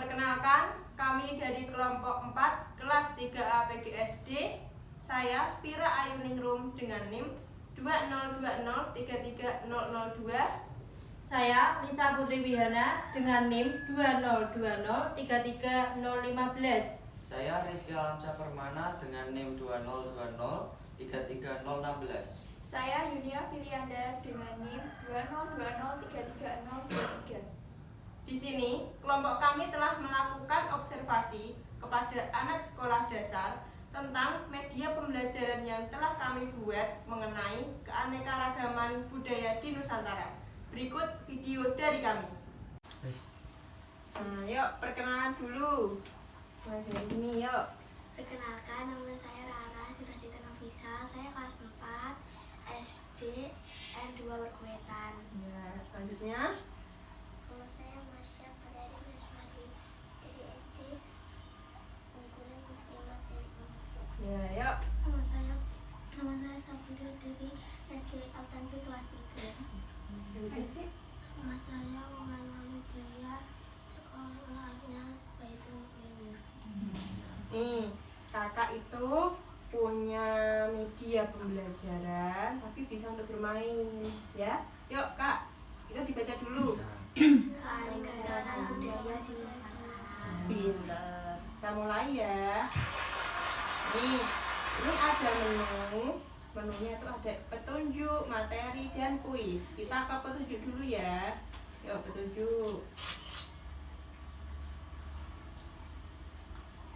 Perkenalkan, kami dari kelompok 4 kelas 3A PGSD. Saya Vira Ayuningrum dengan NIM 202033002. Saya Lisa Putri Wihana dengan NIM 202033015. Saya Rizky Alamsyah Permana dengan NIM 202033016. Saya Yunia Filianda dengan NIM 202033023. Di sini, kelompok kami telah melakukan observasi kepada anak sekolah dasar tentang media pembelajaran yang telah kami buat mengenai keanekaragaman budaya di Nusantara. Berikut video dari kami. Yuk, perkenalan dulu. Mas ini yuk. Perkenalkan, nama saya Rara Surasita Nafisa. Saya kelas 4 SD N2 Berkuetan. Ya, selanjutnya. Nama saya Marsha Padari Wiswati dari SD Unggulan Muslimat MU. Ya, yuk. Nama saya Sabila dari SD Altanfi kelas 3. Nama saya Muhammad Walidia, sekolahnya Baitul Mu'minin. Nih, kakak itu punya media pembelajaran, tapi bisa untuk bermain, ya. Yuk, Kak, itu dibaca dulu. Keanekaragaman budaya di Nusantara. Pinter. Kita mulai ya. Nih, ini ada menu. Menunya itu ada petunjuk, materi, dan kuis. Kita ke petunjuk dulu ya. Yuk, petunjuk.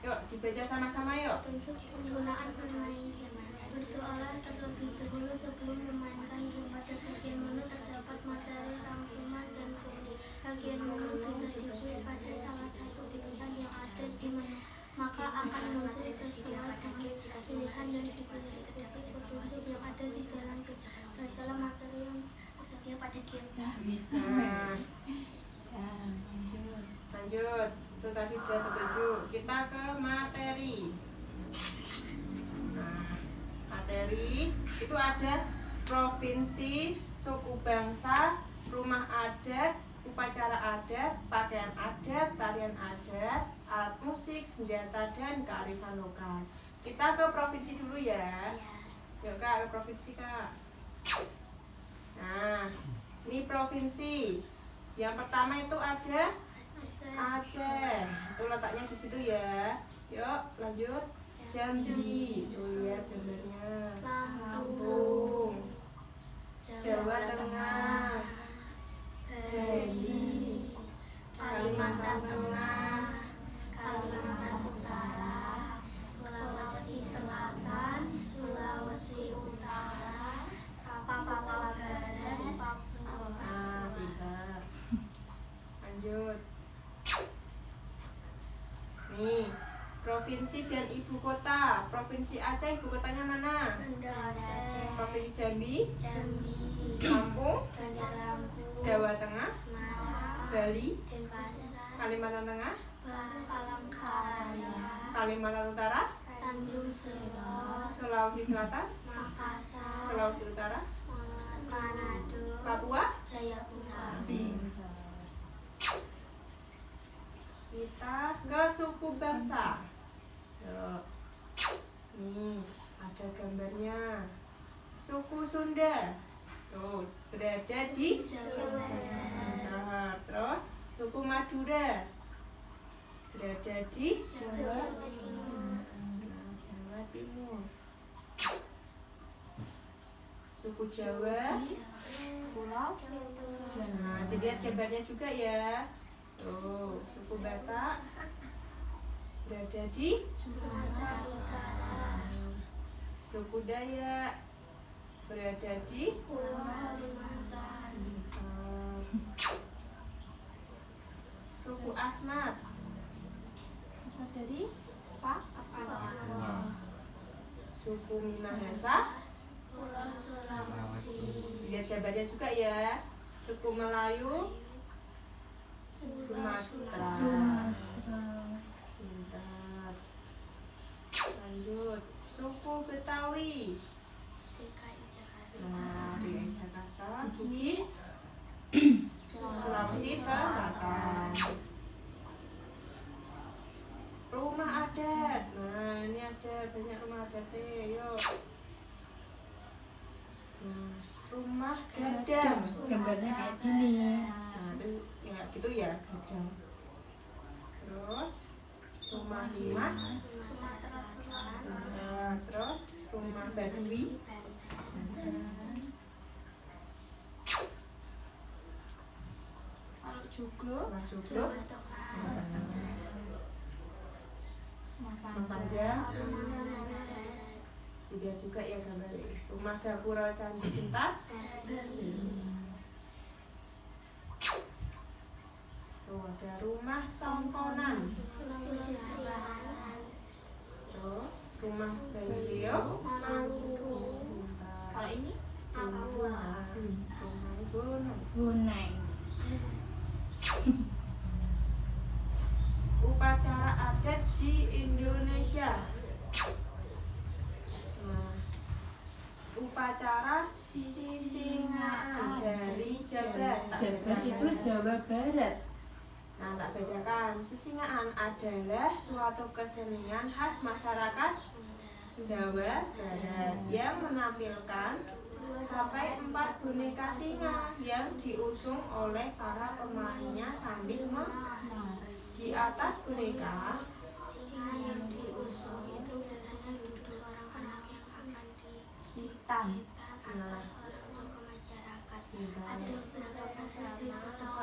Yuk, dibaca sama-sama yuk. Penggunaan bermain game. Berdoalah terlebih dahulu sebelum memainkan game. Pada bagian menu terdapat materi, rangkuman, dan kuis. Bagian menu jika disusun pada salah satu pilihan yang ada di menu, maka akan muncul sesuai dengan pilihan yang dipilih. Terdapat petunjuk yang ada di dalam game. Bacalah materi yang tersedia pada game. Nah, lanjut. Itu tadi udah petunjuk. Kita ke materi. Nah, materi itu ada provinsi, suku bangsa, rumah adat, upacara adat, pakaian adat, tarian adat, alat musik, senjata, dan kearifan lokal. Kita ke provinsi dulu ya. Yuk Kak, ke provinsi Kak. Nah, ini provinsi. Yang pertama itu ada Aceh. Itu letaknya di situ ya. Yuk, lanjut. Jambi. Tuh lihat gambarnya. Lampung. Jawa Tengah. Bali. Kalimantan Tengah. Kalimantan Utara. Sulawesi Selatan. Sulawesi Utara. Papua Barat. Papua. Tidak. Lanjut. Nih, provinsi dan ibu kota. Provinsi Aceh, ibu kotanya mana? Aceh. Provinsi Jambi, Jambi. Lampung, Bandar Lampung. Jawa Tengah, Semarang. Bali, Denpasar. Kalimantan Tengah, Palangkaraya. Kalimantan Utara, Tanjung Priok. Sulawesi Selatan, Makassar. Sulawesi Utara, Manado. Papua. Jayapura. Kita ke suku bangsa. Yuk. Nih, ada gambarnya. Suku Sunda. Tuh, berada di Jawa Barat. Terus suku Madura berada di Jawa Timur. Jawa Timur. Suku Jawa, Pulau Jawa. Dilihat gambarnya juga ya. Tuh, suku Batak berada di Sumatera Utara. suku Dayak berada di Pulau Kalimantan. suku Asmat Dari Papua. suku Minahasa. Pulau Sulawesi. Lihat gambarnya juga ya. Suku Melayu, Sumatera. Pintar. Lanjut, suku Betawi. DKI Jakarta. Nah, di Jakarta, Bugis, Sulawesi Selatan. Gadang. Gambarnya kayak gini. Nah, itu ya gitu ya, gadang. Terus rumah limas. Sumatera Selatan. Nah, terus rumah Baduy. Kalau joglo, Rumah Sugro. Jawa Tengah. Rumah Panjang. Barat. Juga juga ya gambarnya. Rumah Gapura Candi Cinta. Tuh ada rumah Tongkonan. Sulawesi Selatan. Terus rumah Baileo. Maluku. kalau ini Papua. Rumah Gunung. Guneng. Upacara adat di Indonesia. Nah, upacara sisingaan dari Jabar. Tak Jabar itu bacakan. Jawa Barat. Nah, tak bacakan. Sisingaan adalah suatu kesenian khas masyarakat Jawa Barat yang menampilkan sampai 4 boneka singa yang diusung oleh para pemainnya sambil di atas boneka. Singa yang diusung itu biasanya duduk seorang anak yang akan Hitam. dihitam atas orang tokoh masyarakat. Iya. Ada beberapa versi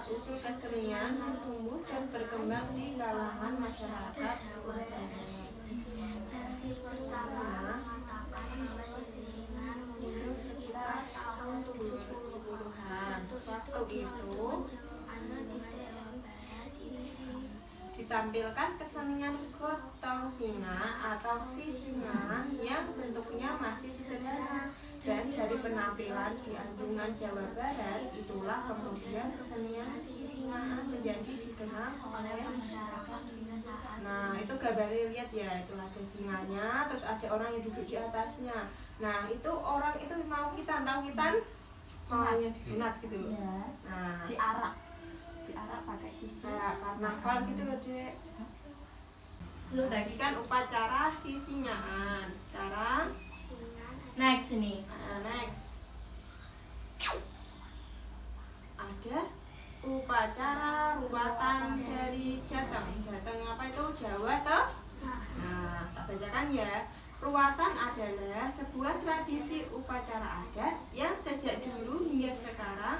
Usul kesenian yang tumbuh dan berkembang di kalangan masyarakat Jawa Barat. Versi pertama mengatakan bahwa sisingan muncul sekitar tahun 70-an. Waktu itu Anak di daerah barat ini ditampilkan kesenian gotong singa atau sisingan yang bentuknya masih sederhana, dan dari penampilan di Anjungan Jawa Barat itulah kemudian kesenian sisingaan menjadi dikenal oleh masyarakat. Nah, itu gambarnya lihat ya, itu ada singanya, terus ada orang yang duduk di atasnya. Nah, itu orang itu mau kita tahu kita maunya disunat gitu. Nah, diarak pakai sisi. kayak karnaval gitu loh, Dek. Lu Tadi kan upacara sisingaan. Sekarang next ini. next ada upacara ruatan dari Jateng. Jateng apa itu? Jawa toh? Nah, tak bacakan ya. Ruatan adalah sebuah tradisi upacara adat yang sejak dulu hingga sekarang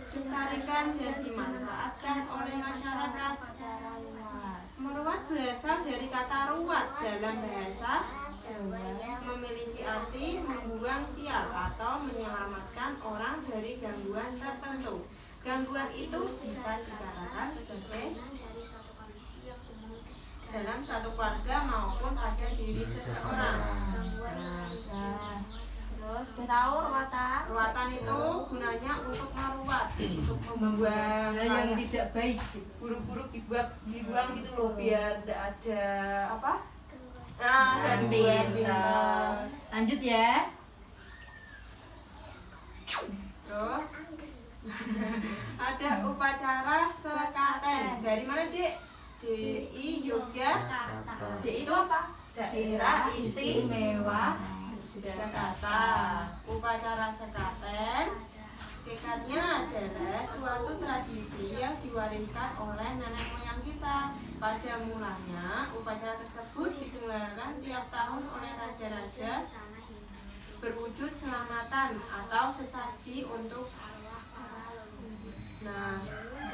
dilestarikan dan dimanfaatkan oleh masyarakat secara luas. Meruat berasal dari kata ruat dalam bahasa Jawa, memiliki arti membuang sial atau menyelamatkan orang dari gangguan tertentu. Gangguan itu bisa dikatakan sebagai dalam suatu keluarga maupun pada diri seseorang. Terus Udah tahu ruatan? ruatan itu gunanya untuk meruat, untuk membuang Hal yang kayak tidak baik gitu. buruk-buruk dibuang gitu loh, biar tidak ada apa? Nah, dan Pintar. pintar. Lanjut ya. Terus ada upacara sekaten. Dari mana, Dek? DI Yogyakarta. Itu apa? Daerah Istimewa Jakarta. Upacara sekaten hakikatnya adalah suatu tradisi yang diwariskan oleh nenek moyang kita. Pada mulanya, upacara tersebut diselenggarakan tiap tahun oleh raja-raja berwujud selamatan atau sesaji untuk Nah,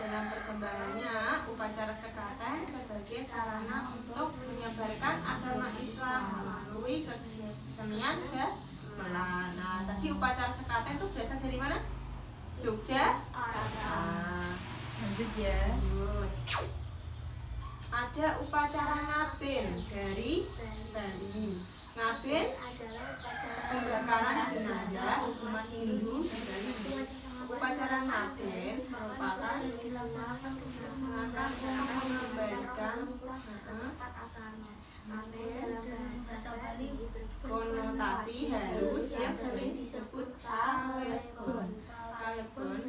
dalam perkembangannya, upacara sekaten sebagai sarana untuk menyebarkan agama Islam melalui kesenian gamelan. Nah, tadi upacara sekaten itu berasal dari mana? Jogja. Nah, Lanjut ya. lanjut. Ada upacara ngaben dari Bali. Ngaben adalah upacara pembakaran jenazah umat Hindu di Bali. Upacara ngaben merupakan dilaksanakan mengangkat orang mengembalikan tempat asalnya. Ngaben dalam bahasa Bali konotasi halus yang sering disebut kalebon. Kalebon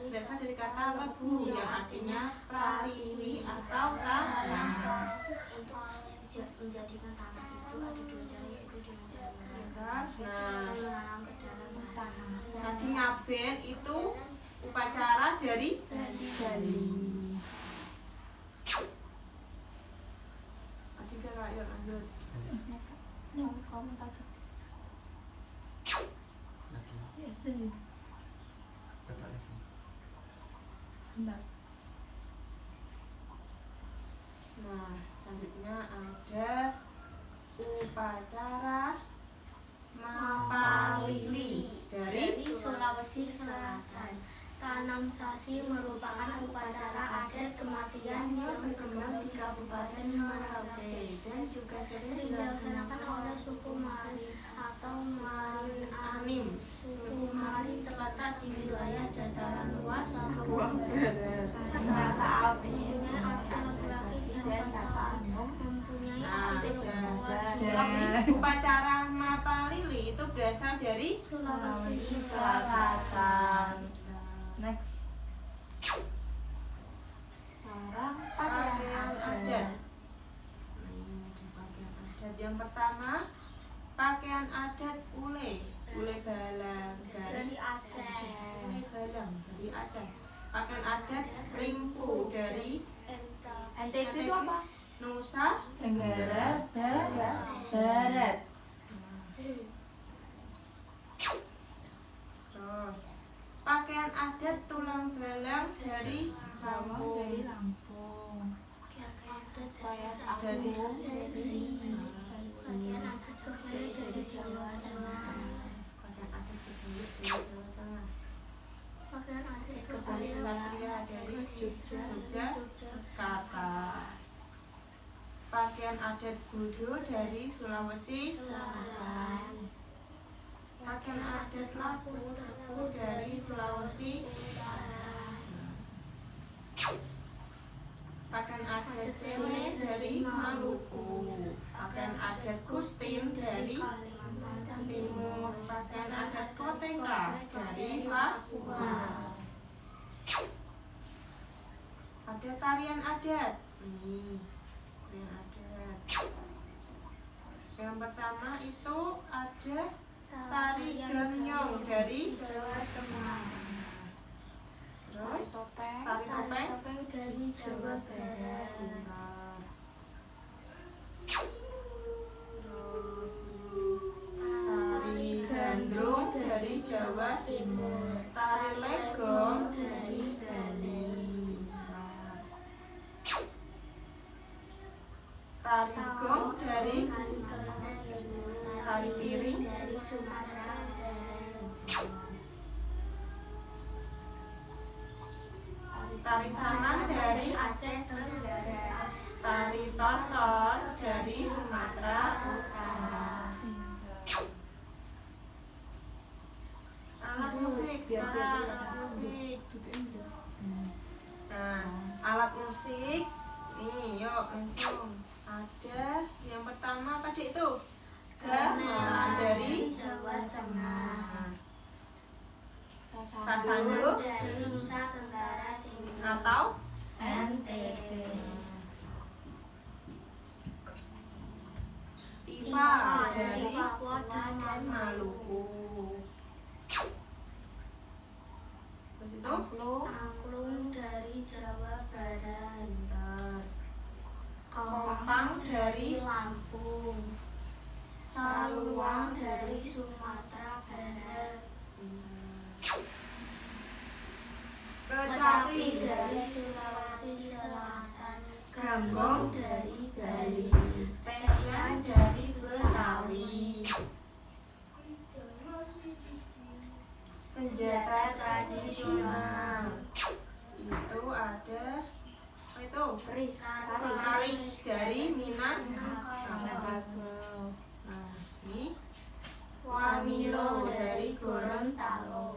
berasal dari kata lebu yang artinya prariwi atau tanah. untuk menjadikan tanah itu ada dua cara, yaitu dengan cara Nah, menanam ke dalam tanah. Tadi ngaben itu upacara dari Bali. Tadi kan ayo lanjut. Kamu tadi. Lagi. Ya, setuju. Coba lagi. Bentar. Nah, selanjutnya ada upacara Mapalili dari Dari Sulawesi Selatan. Tanam Sasi merupakan upacara adat kematian yang berkembang di Kabupaten Merauke dan juga sering dilaksanakan oleh suku Mari atau Marin Anim. Suku Mari terletak di wilayah dataran luas Papua Barat. Kata apinya laki-laki dan kata mempunyai Nah, arti perempuan. jadi upacara Mapalili itu berasal dari Sulawesi Selatan. Next. Sekarang pakaian adat. Pakaian adat yang pertama, pakaian adat ule balang dari Dari Aceh. Ule balang dari Aceh. Pakaian adat rimpu dari NTB itu apa? Nusa Tenggara Barat. Terus pakaian adat tulang belang dari Lampung. Dari Lampung. Dari Pakaian adat kebaya dari Jawa Tengah. pakaian adat Betawi dari Jawa Tengah. Pakaian adat Kesali kebaya Satria dari Jogja. Yogyakarta. Pakaian adat Gudo dari Sulawesi Selatan. Pakaian adat Lapu dari Sulawesi Utara. Pakaian adat Cele dari Maluku. Pakaian adat Kustin dari Kalimantan Timur. Pakaian adat Koteka dari Papua. Ada tarian adat. Nih, tarian adat. Yang pertama itu ada tari gamyong dari Jawa Tengah. Terus Topeng. tari topeng topeng dari Jawa Barat. Bentar. Terus tari gandrung dari Jawa Timur. Tari legong dari Bali. Tari gong dari tari piring dari Sumatera Barat. tari saman dari Aceh Tenggara. tari tortor dari Sumatera Utara. Alat musik sekarang, alat musik. Nah, alat musik nih, yuk langsung. Ada yang pertama apa Dik, itu? Gamelan dari Jawa Tengah. Sasandu Dari Nusa Tenggara Timur. atau NTB. Tifa dari Papua dan Maluku. Terus itu Angklung dari Jawa Barat. bentar. Kompang dari Lampung. Saluang dari Sumatera Barat. Kecapi dari Sulawesi Selatan. Gambong dari Bali. Tehian dari Betawi. Senjata tradisional itu ada apa itu keris dari Minangkabau. Nah, ini Wamilo dari Gorontalo.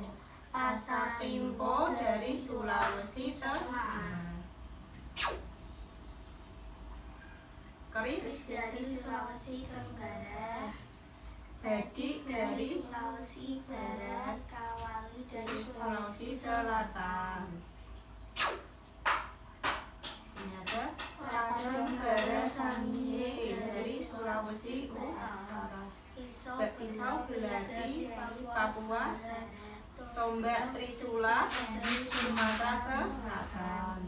Pasar Timpo dari Sulawesi Tengah. Keris dari Sulawesi Tenggara. Badik dari Sulawesi Barat. Kawali dari Sulawesi Selatan. Ini ada Kadambara Sangihe dari Sulawesi Utara. Pisau belati Papua. Tombak Trisula dari Sumatera Selatan.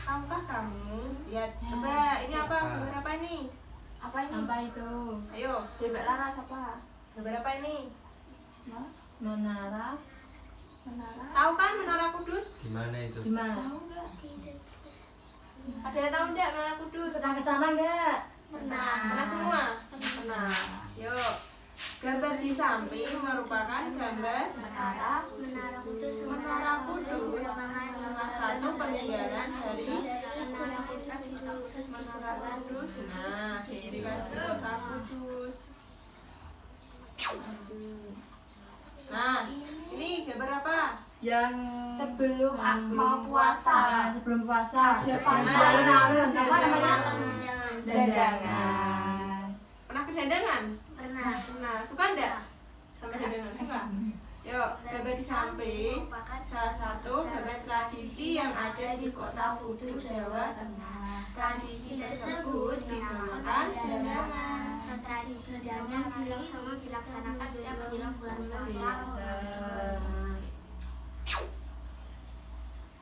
Tahukah kamu? Ya, coba ini apa? Gambar apa ini? Apa ini? Apa itu? Ayo, Bebek Laras apa? gambar apa ini? Menara. Menara? Tahu kan Menara Kudus? Gimana itu? Di mana? Tahu nggak? Ada yang tahu enggak Menara Kudus? Pernah ke sana enggak? Pernah semua? Pernah. Yuk. Gambar di samping merupakan gambar Menara? Menara Kudus. Menara Kudus. Salah satu peninggalan dari Menara Kudus. Menara Kudus. Nah, didirikan di kota Kudus. Nah, ini gambar apa? Yang Sebelum puasa. mau puasa. sebelum puasa. Ada pasar. Alun-alun. Apa Ada namanya? dandangan. Dandangan. Pernah ke dandangan? Pernah. Pernah. Suka enggak? Sama dandangan? Suka? Yuk, gambar di samping salah satu gambar tradisi yang ada di kota Kudus, Jawa Tengah. Tradisi tersebut dinamakan dandangan. Tradisi dandangan ini dilaksanakan setiap menjelang bulan puasa.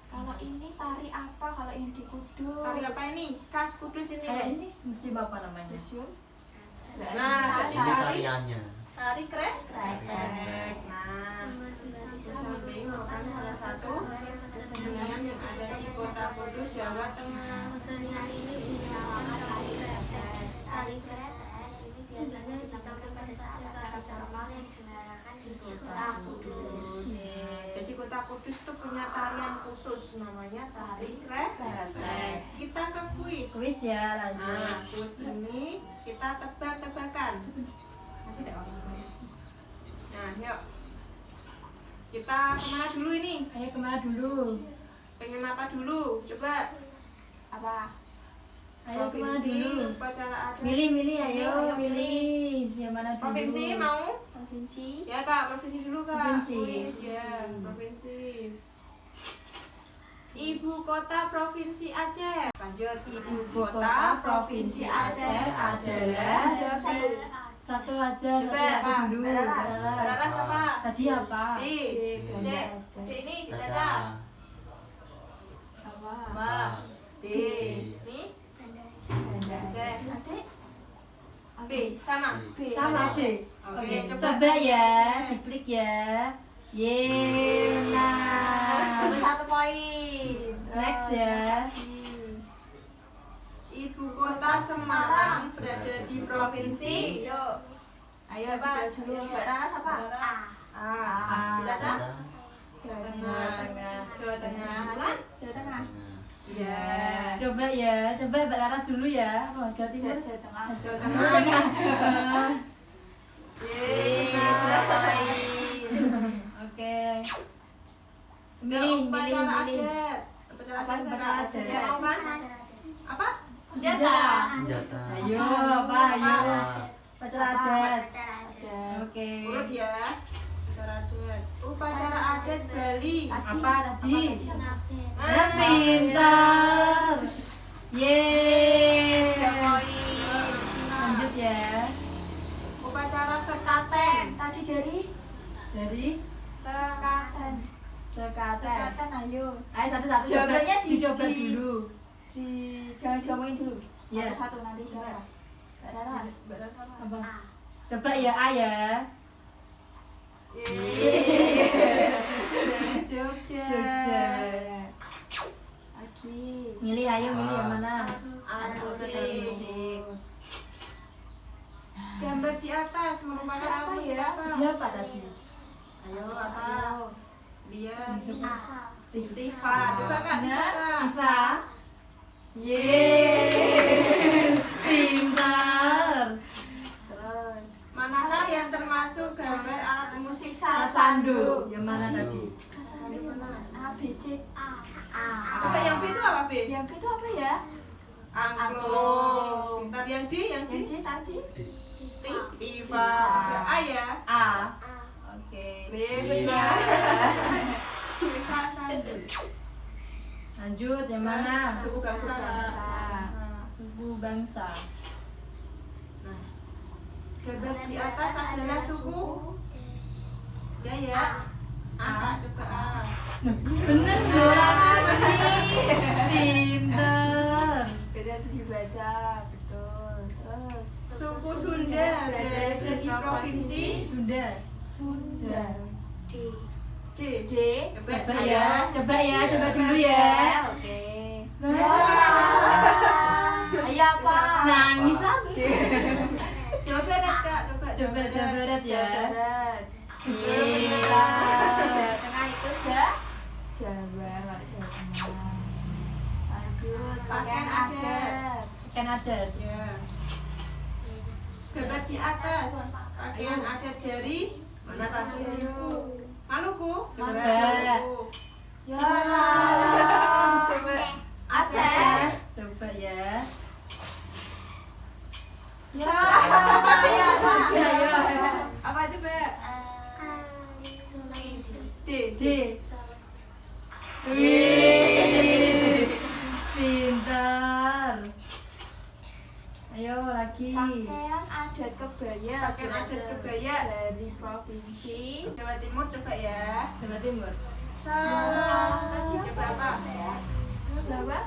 Kalau ini tari apa? Kalau yang di Kudus? Tari apa ini? Khas Kudus ini. Kayak ini musim apa namanya? Museum? Nah, Ini tari tariannya. tari krek. Kretek. Nah, di samping merupakan salah satu kesenian yang ada di kota Kudus, Jawa Tengah. Kesenian ini dinamakan tari kretek. Tari kretek ini biasanya ditampilkan pada saat acara mal yang diselenggarakan di kota Kudus. Jadi kota Kudus itu punya tarian khusus namanya tari krek. Kita ke kuis. Kuis ya, lanjut. Nah, kuis ini kita tebak-tebakan. Masih ada orang. Nah, yuk. Kita kemana dulu ini? Ayo kemana dulu? Pengen apa dulu? Coba. Apa? Ayo kemana Provinsi, dulu? upacara adat. Milih, ayo milih. Yang mana dulu? Provinsi mau? Provinsi? Ya kak, provinsi dulu kak. Provinsi. Kuis, ya, provinsi. Ibu kota provinsi Aceh. Lanjut, ibu kota provinsi Aceh adalah. Jawab satu. Satu aja, Coba, satu Pak. dulu. Belaras. Belaras apa? Tadi apa? B. C. D ini kita Caca. Caca. Apa? Apa? D. Ini C. Adik? B. Sama. B. Sama deh. Oke, coba. Coba ya, diklik ya. Yeay, nah. Dapat 1 poin. Next ya. Ibu kota Semarang berada di provinsi. Yuk. Ayo, Siapa? dijawab dulu. Mbak Laras apa? Belaras. A. A. Kita Caca. Caca. Jawa Jawa Tengah. Jawa Tengah. Tengah. Ulang. Jawa Tengah. Iya. Coba ya, coba Mbak Laras dulu ya. Oh, Jawa Timur. Jawa Tengah. Jawa Jawa Tengah. Tengah. Yeay. Oke. Nah, Milih, upacara milih. adat. Upacara Apa adat. upacara Kak? adat? Ya, mau kan? Apa? Senjata. Senjata. Senjata. Ayo, apa? Ayo. Upacara adat. Ada. Oke. Urut ya. Upacara adat. Upacara adat Bali. Apa tadi? Ngapain? Ya, pintar. Yeay. 3 poin. Lanjut ya. Upacara sekaten. Tadi dari Dari Sekaten. sekaten. Sekaten, ayo. Ayo satu-satu coba. Jawabannya dicoba di- dulu. Jangan diomongin dulu. Iya. Satu-satu nanti siapa? Mbak Laras. Apa? Coba ya A ya. Yeay. Dari Jogja. Jogja. Lagi. Milih ayo milih yang mana? Musik. Musik. Gambar di atas merupakan Siapa alat musik ya? apa? Dia apa tadi? Ayo apa? Dia Coba. Tifa. Coba kak Tifa. Kak. Iva. Yeay. Pintar. Terus manakah yang termasuk gambar alat musik Sasando. Yang mana tadi? Sasando mana? A, B, C. Coba yang B itu apa B? Yang B itu apa ya? Angklung. Pintar yang D, yang D. Yang D tadi. Iva. Coba A ya. A. Oke. B benar. Sasando. Lanjut yang mana? Suku bangsa. Suku bangsa. Nah, Gambar di atas adalah suku Dayak. A, coba A. Bener dong. Pinter. Beda tuh dibaca, betul. Terus Suku Sunda berada di provinsi Sudah. Sunda. D. D. D. Coba ya, coba dulu ya. Oke. Nah, Ayo apa? nangis aku. Jawa Barat Kak, coba Coba Jawa Barat ya. Barat. Iya. Jawa Tengah itu Jawa, nggak Jawa Tengah. Lanjut, pakaian adat. Kan adat. Ya. Gambar di atas pakaian adat dari mana tadi? Maluku. Coba Maba. Maluku. Ya salah. Coba Aceh. Coba ya. Ya. Ya, ya. Apa coba? D. D. Wih. Pintar. Ayo lagi. Pakaian adat kebaya. Pakaian adat kebaya dari provinsi Jawa Timur coba ya. Jawa Timur. Salah. Coba apa? Jawa.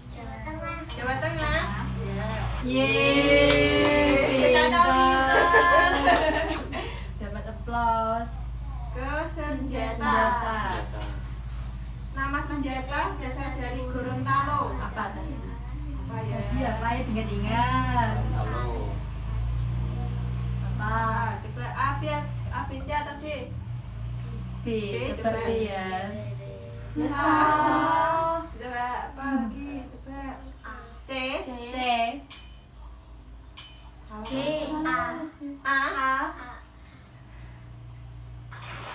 Jawa Tengah. Jawa Tengah. Ya. Yeay. Pintar. Dapat aplaus. Ke senjata. Senjata. Nama senjata berasal dari Gorontalo. Apa tadi? Apa ya? Iya, apa ya? Ingat-ingat. Halo. Apa? Ah, coba A, B, A, B, C atau D? B. coba. Coba B ya. Ya salah. Coba apa lagi? Coba C. C. G. A. A.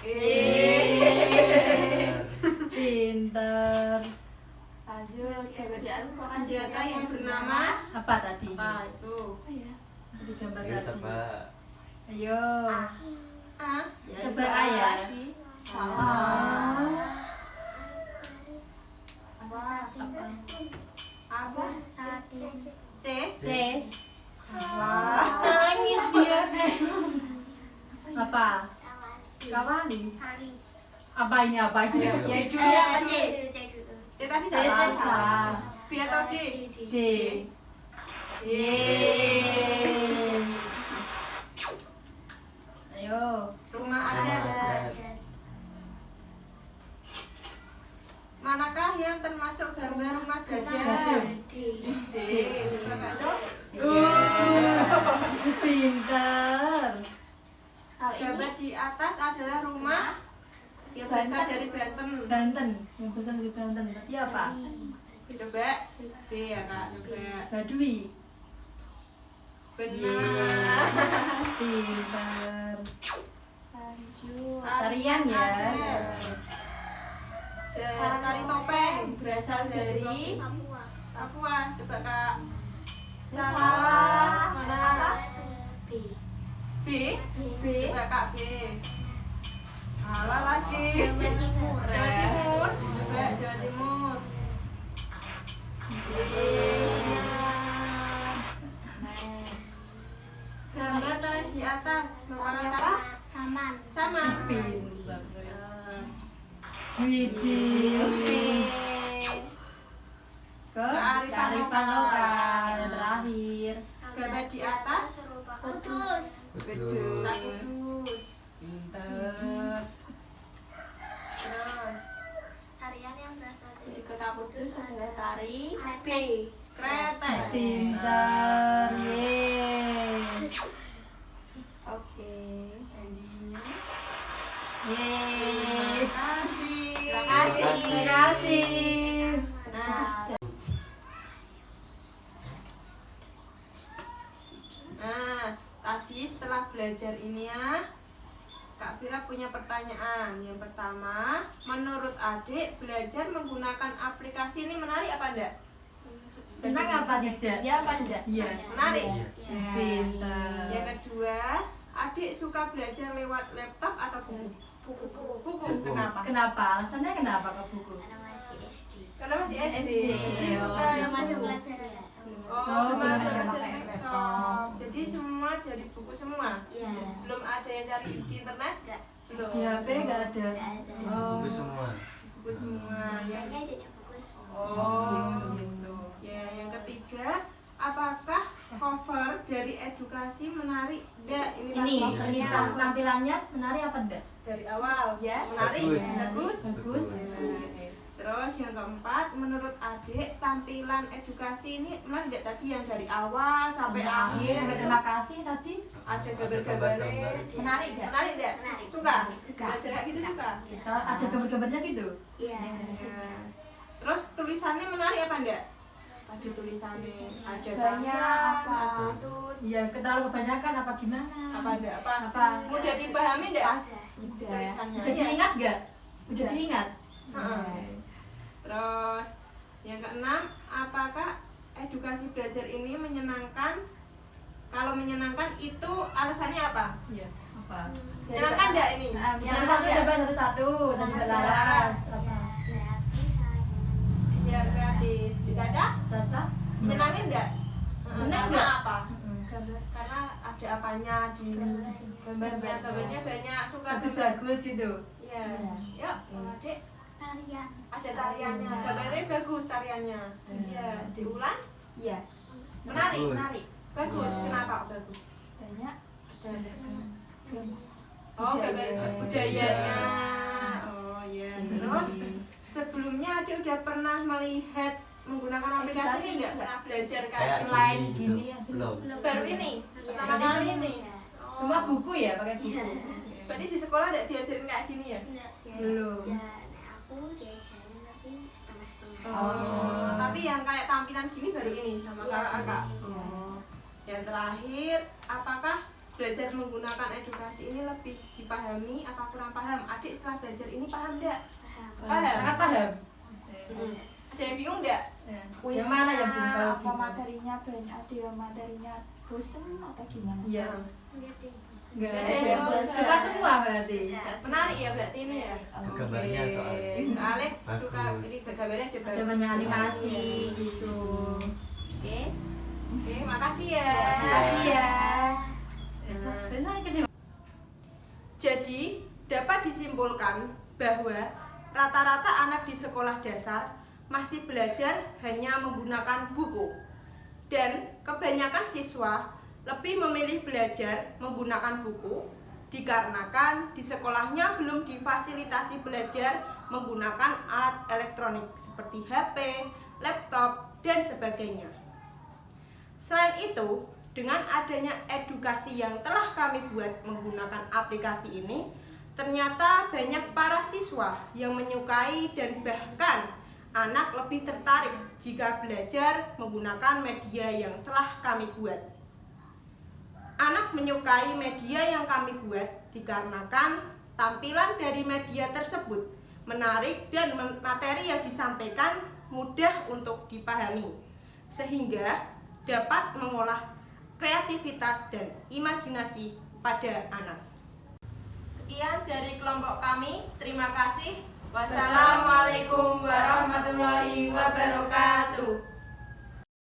E. Pinter. Lanjut, kebedaan Senjata yang bernama Apa tadi? apa itu? Tadi gambar Ayo tadi. tebak. Ayo. A. Ya, Coba A ya. Salah. Apa? Apa? C. C. Salah. Nangis dia. Apa? Kawani. Apa ini apa ini? Ya itu Eh, dulu. C tadi C salah. tadi salah. B atau D? D. Yeay. Ayo. Rumah adat. Manakah yang termasuk gambar rumah gajah? D. Coba Kak Dok. Pinter. Gambar di atas adalah rumah yang berasal dari Banten. Banten. Yang berasal dari Banten. Tadi apa? Coba B ya Kak, coba. Baduy. Benar. Pinter. Lanjut. Tarian ya. Tari topeng berasal dari Papua. Papua. Coba Kak. Salah. Mana? B. B. B. Coba Kak B. Salah lagi. Jawa Timur. Jawa Timur. Coba Jawa Timur. Gambar tadi di atas merupakan kata Saman. sama. Pinter. Widih. Kearifan lokal yang terakhir. Gambar di atas Kudus. Betul. tak kudus. Pinter. Terus Tarian yang berasal dari Di Kota Kudus adalah tari B. kretek. Pinter. Yeay. Oke. Endingnya. Yeay. Terima Terima kasih. Nah, tadi setelah belajar ini ya, Kak Vira punya pertanyaan. Yang pertama, menurut adik belajar menggunakan aplikasi ini menarik apa enggak? Senang apa tidak? Ya apa enggak? Iya. Menarik. Iya. Pinter. Yang kedua, Adik suka belajar lewat laptop atau buku? Buku. Kenapa? Kenapa? Alasannya kenapa ke buku? Karena masih SD. Karena masih SD. SD. Jadi suka Belum ada buku. pelajaran. Oh, belum belum ada ada pakai laptop. laptop. Jadi semua dari buku semua. Iya. Belum ada yang cari di internet? Enggak. Belum. Di HP nggak ada. Enggak ada. Oh. Buku semua. Buku semua. Yang Hanya ada di buku semua. Oh. Gitu. Ya, yang ketiga, apakah cover dari edukasi menarik? Enggak, ini Ini covernya. tampilannya menarik apa enggak? Dari awal. Ya. Menarik, Bagus. bagus. Bagus. Terus yang keempat, menurut adik tampilan edukasi ini emang enggak tadi yang dari awal sampai akhir Sampai itu terima kasih tadi. ada gambar-gambarnya. Menarik enggak? Menarik enggak? Menarik. Suka? Suka. Belajar kayak gitu suka? Ada gambar-gambarnya gitu. Iya. Ya. Terus tulisannya menarik apa enggak? Tadi tulisannya ada Banyak tangan, apa? ada itu, Iya, terlalu kebanyakan apa gimana? apa enggak? Apa? Apa? Mudah dipahami enggak? Ada. Tulisannya. Udah diingat enggak? Udah diingat? Heeh. Terus yang keenam, apakah edukasi belajar ini menyenangkan? Kalau menyenangkan itu alasannya apa? Iya. Apa? Menyenangkan enggak ini? Satu-satu coba satu-satu dan juga laras. Apa? Ya kreatif. Dicaca? Caca? Menyenangin enggak? Senang Karena enggak? apa? Mm-mm. Karena ada apanya di gambarnya banyak suka. Bagus-bagus gitu. Iya. Yuk, adik. Tarian. Ada tariannya. Gambarnya bagus tariannya. Iya. Diulang? Iya. Menarik. Bagus. Bagus. Kenapa bagus? Banyak. Oh, gambar budayanya. Oh iya. Terus sebelumnya adik udah pernah melihat menggunakan aplikasi ini enggak? Pernah belajar kayak Kayak selain gini gini gitu. ya. Belum. baru ini? Iya. Pertama kali ini? Oh. Semua buku ya, pakai buku. Iya. Berarti di sekolah enggak diajarin kayak gini ya? Enggak. Belum. Ya, aku diajarin tapi setengah-setengah. Oh. Tapi yang kayak tampilan gini baru ini sama Iya. kakak. Iya. Oh. Yang terakhir, apakah belajar menggunakan edukasi ini lebih dipahami apa kurang paham? Adik setelah belajar ini paham enggak? Paham. Paham. Sangat paham. Ada yang bingung enggak? Ya. Kuisnya, Yang mana yang belum tahu? apa materinya banyak, ada yang materinya bosen atau gimana? Iya. Enggak ada yang bosan. Enggak Ada ada yang yang bosan. suka semua berarti. Menarik ya berarti ini ya? Ada gambarnya soalnya. Soalnya Bagus. suka ini gambarnya ada Ada banyak animasi gitu. Oke. Oke, makasih ya. Makasih ya. Nah. Biasanya kedua. Jadi, dapat disimpulkan bahwa rata-rata anak di sekolah dasar masih belajar hanya menggunakan buku. Dan kebanyakan siswa lebih memilih belajar menggunakan buku dikarenakan di sekolahnya belum difasilitasi belajar menggunakan alat elektronik seperti HP, laptop, dan sebagainya. Selain itu, dengan adanya edukasi yang telah kami buat menggunakan aplikasi ini, ternyata banyak para siswa yang menyukai dan bahkan anak lebih tertarik jika belajar menggunakan media yang telah kami buat. Anak menyukai media yang kami buat dikarenakan tampilan dari media tersebut menarik dan materi yang disampaikan mudah untuk dipahami, sehingga dapat mengolah kreativitas dan imajinasi pada anak. Sekian dari kelompok kami. Terima kasih. Wassalamualaikum warahmatullahi wabarakatuh.